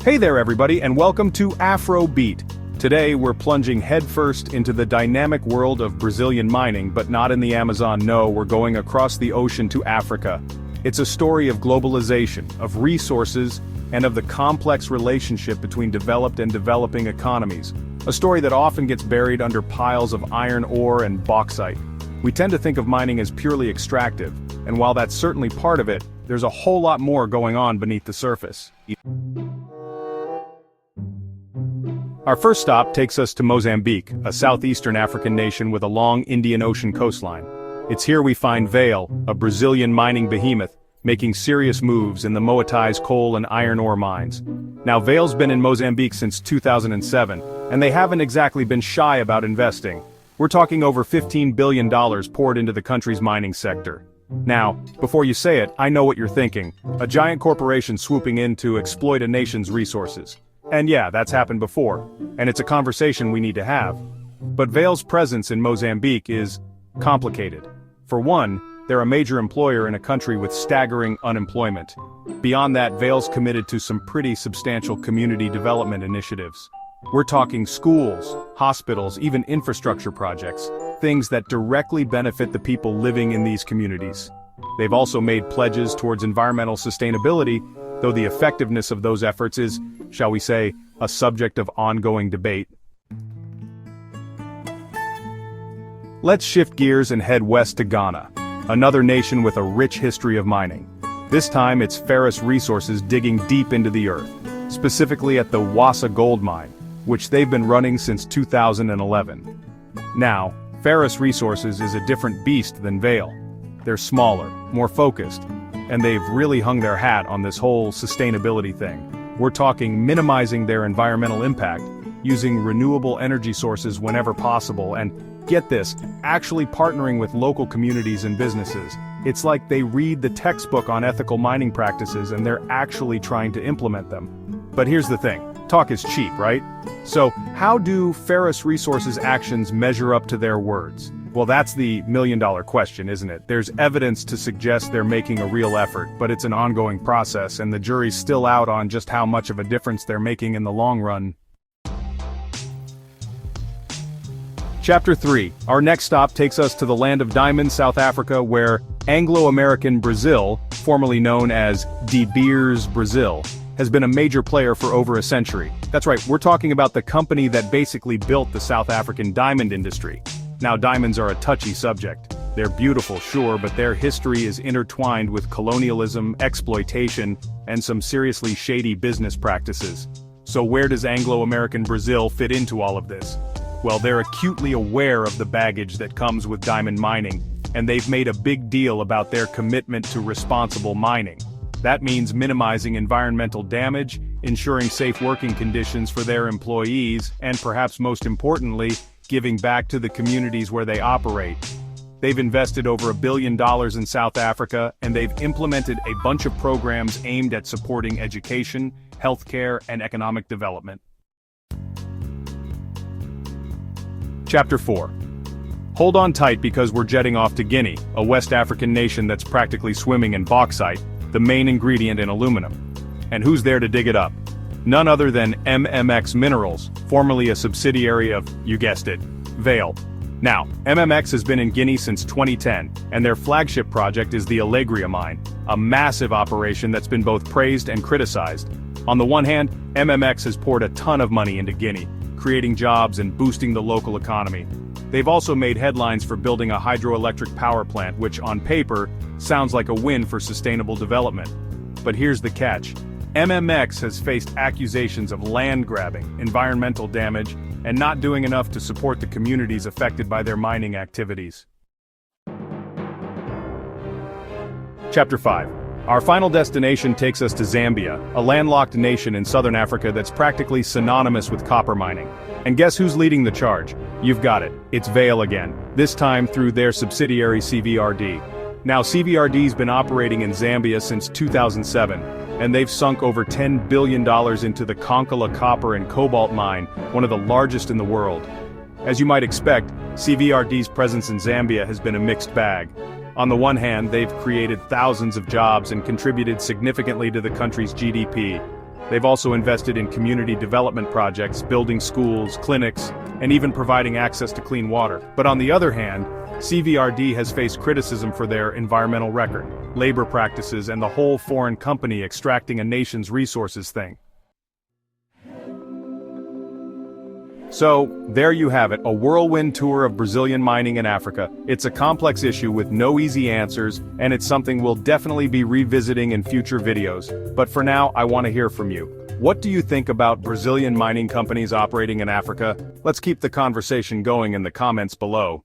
Hey there everybody and welcome to Afrobeat. Today we're plunging headfirst into the dynamic world of Brazilian mining, but not in the Amazon, no, we're going across the ocean to Africa. It's a story of globalization, of resources, and of the complex relationship between developed and developing economies. A story that often gets buried under piles of iron ore and bauxite. We tend to think of mining as purely extractive, and while that's certainly part of it, there's a whole lot more going on beneath the surface. Our first stop takes us to Mozambique, a southeastern African nation with a long Indian Ocean coastline. It's here we find Vale, a Brazilian mining behemoth, making serious moves in the Moatize coal and iron ore mines. Now Vale's been in Mozambique since 2007, and they haven't exactly been shy about investing. We're talking over $15 billion poured into the country's mining sector. Now, before you say it, I know what you're thinking. A giant corporation swooping in to exploit a nation's resources. And yeah, that's happened before, and it's a conversation we need to have. But Vale's presence in Mozambique is complicated. For one, they're a major employer in a country with staggering unemployment. Beyond that, Vale's committed to some pretty substantial community development initiatives. We're talking schools, hospitals, even infrastructure projects, things that directly benefit the people living in these communities. They've also made pledges towards environmental sustainability, though the effectiveness of those efforts is, shall we say, a subject of ongoing debate. Let's shift gears and head west to Ghana, another nation with a rich history of mining. This time it's Ferrous Resources digging deep into the earth, specifically at the Wassa Gold Mine, which they've been running since 2011. Now, Ferrous Resources is a different beast than Vale. They're smaller, more focused, and they've really hung their hat on this whole sustainability thing. We're talking minimizing their environmental impact, using renewable energy sources whenever possible, and get this, actually partnering with local communities and businesses. It's like they read the textbook on ethical mining practices and they're actually trying to implement them. But here's the thing, talk is cheap, right? So, how do Ferrous Resources' actions measure up to their words? Well, that's the million-dollar question, isn't it? There's evidence to suggest they're making a real effort, but it's an ongoing process, and the jury's still out on just how much of a difference they're making in the long run. Chapter 3. Our next stop takes us to the land of diamonds, South Africa, where Anglo-American Brazil, formerly known as De Beers Brazil, has been a major player for over a century. That's right, we're talking about the company that basically built the South African diamond industry. Now, diamonds are a touchy subject. They're beautiful, sure, but their history is intertwined with colonialism, exploitation, and some seriously shady business practices. So where does Anglo-American Brazil fit into all of this? Well, they're acutely aware of the baggage that comes with diamond mining, and they've made a big deal about their commitment to responsible mining. That means minimizing environmental damage, ensuring safe working conditions for their employees, and perhaps most importantly, giving back to the communities where they operate. They've invested over $1 billion in South Africa, and they've implemented a bunch of programs aimed at supporting education, healthcare, and economic development. Chapter 4. Hold on tight because we're jetting off to Guinea, a West African nation that's practically swimming in bauxite, the main ingredient in aluminum. And who's there to dig it up? None other than MMX Minerals, formerly a subsidiary of, you guessed it, Vale. Now, MMX has been in Guinea since 2010, and their flagship project is the Alegria mine, a massive operation that's been both praised and criticized. On the one hand, MMX has poured a ton of money into Guinea, creating jobs and boosting the local economy. They've also made headlines for building a hydroelectric power plant, which on paper, sounds like a win for sustainable development. But here's the catch. MMX has faced accusations of land grabbing, environmental damage, and not doing enough to support the communities affected by their mining activities. Chapter 5. Our final destination takes us to Zambia, a landlocked nation in southern Africa that's practically synonymous with copper mining. And guess who's leading the charge? You've got it, it's Vale again, this time through their subsidiary CVRD. Now CVRD's been operating in Zambia since 2007, and they've sunk over $10 billion into the Konkala copper and cobalt mine, one of the largest in the world. As you might expect, CVRD's presence in Zambia has been a mixed bag. On the one hand, they've created thousands of jobs and contributed significantly to the country's GDP. They've also invested in community development projects, building schools, clinics, and even providing access to clean water. But on the other hand, CVRD has faced criticism for their environmental record, labor practices, and the whole foreign company extracting a nation's resources thing. So, there you have it, a whirlwind tour of Brazilian mining in Africa. It's a complex issue with no easy answers, and it's something we'll definitely be revisiting in future videos. But for now, I want to hear from you. What do you think about Brazilian mining companies operating in Africa? Let's keep the conversation going in the comments below.